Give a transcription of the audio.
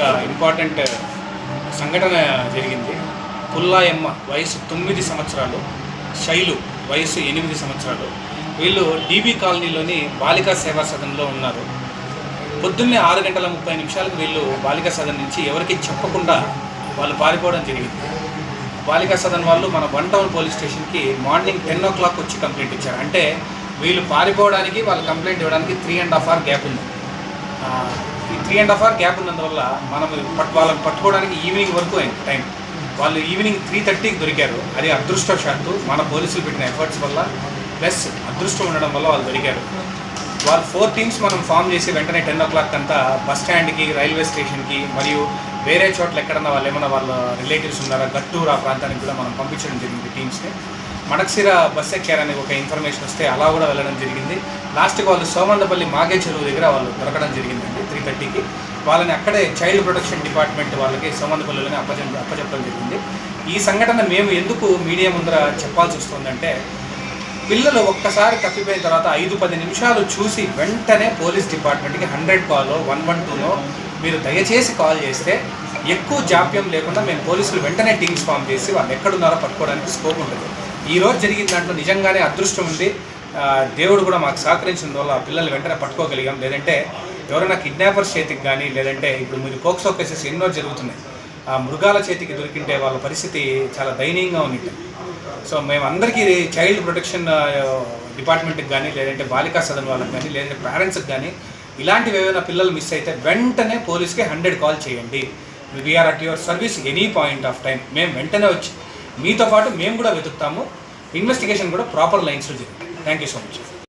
ఒక ఇంపార్టెంట్ సంఘటన జరిగింది. పుల్లాయమ్మ వయసు 9 సంవత్సరాలు, శైలు వయసు 8 సంవత్సరాలు. వీళ్ళు డీబీ కాలనీలోని బాలికా సేవా సదన్లో ఉన్నారు. పొద్దున్నే 6:30 వీళ్ళు బాలికా సదన్ నుంచి ఎవరికి చెప్పకుండా వాళ్ళు పారిపోవడం జరిగింది. బాలికా సదన్ వాళ్ళు మన 1 టౌన్ పోలీస్ స్టేషన్కి మార్నింగ్ 10 o'clock వచ్చి కంప్లైంట్ ఇచ్చారు. అంటే వీళ్ళు పారిపోవడానికి వాళ్ళు కంప్లైంట్ ఇవ్వడానికి 3.5 hour గ్యాప్ ఉంది. ఈ 3.5 hour గ్యాప్ ఉన్నందువల్ల మనం వాళ్ళని పట్టుకోవడానికి ఈవినింగ్ వరకు అయింది టైం. వాళ్ళు ఈవినింగ్ 3:30కి దొరికారు. అది అదృష్టవశాత్తు మన పోలీసులు పెట్టిన ఎఫర్ట్స్ వల్ల ప్లస్ అదృష్టం ఉండడం వల్ల వాళ్ళు దొరికారు. వాళ్ళు 4 teams మనం ఫామ్ చేసి వెంటనే 10 o'clock అంతా బస్ స్టాండ్కి, రైల్వే స్టేషన్కి మరియు వేరే చోట్ల ఎక్కడన్నా వాళ్ళు ఏమన్నా వాళ్ళ రిలేటివ్స్ ఉన్నారా గట్టూరు ఆ ప్రాంతానికి కూడా మనం పంపించడం జరిగింది టీమ్స్ని. మడక్సిర బస్ ఎక్కారని ఒక ఇన్ఫర్మేషన్ వస్తే అలా కూడా వెళ్ళడం జరిగింది. లాస్ట్కి వాళ్ళు సోమందపల్లి మాగే చెరువు దగ్గర వాళ్ళు దొరకడం జరిగిందండి 3:30కి. వాళ్ళని అక్కడే చైల్డ్ ప్రొటెక్షన్ డిపార్ట్మెంట్ వాళ్ళకి సోమందపల్లిలోనే అప్పచెప్పడం జరిగింది. ఈ సంఘటన మేము ఎందుకు మీడియా ముందర చెప్పాల్సి వస్తుందంటే, పిల్లలు ఒక్కసారి తప్పిపోయిన తర్వాత 5-10 నిమిషాలు చూసి వెంటనే పోలీస్ డిపార్ట్మెంట్కి 100 కాల్ 112లో మీరు దయచేసి కాల్ చేస్తే ఎక్కువ జాప్యం లేకుండా మేము పోలీసులు వెంటనే టీమ్స్ ఫామ్ చేసి వాళ్ళు ఎక్కడున్నారో పట్టుకోవడానికి స్కోప్ ఉంటుంది. ఈరోజు జరిగిన దాంట్లో నిజంగానే అదృష్టం ఉంది. దేవుడు కూడా మాకు సహకరించిన వల్ల ఆ పిల్లల్ని వెంటనే పట్టుకోగలిగాం. లేదంటే ఎవరైనా కిడ్నాపర్స్ చేతికి కానీ, లేదంటే ఇప్పుడు మీరు పోక్సో కేసెస్ ఎన్నో జరుగుతున్నాయి, ఆ మృగాల చేతికి దొరికింటే వాళ్ళ పరిస్థితి చాలా దయనీయంగా ఉంది. సో మేమందరికీ చైల్డ్ ప్రొటెక్షన్ డిపార్ట్మెంట్కి కానీ, లేదంటే బాలికా సదన్ వాళ్ళకి కానీ, లేదంటే పేరెంట్స్కి కానీ ఇలాంటివి ఏమైనా పిల్లలు మిస్ అయితే వెంటనే పోలీస్కి 100 కాల్ చేయండి. We are at your service any point of time. మేము వెంటనే వచ్చి మీతో పాటు మేము కూడా వెతుకుతాము. ఇన్వెస్టిగేషన్ కూడా ప్రాపర్ లైన్స్లో జరుగుతుంది. Thank you so much.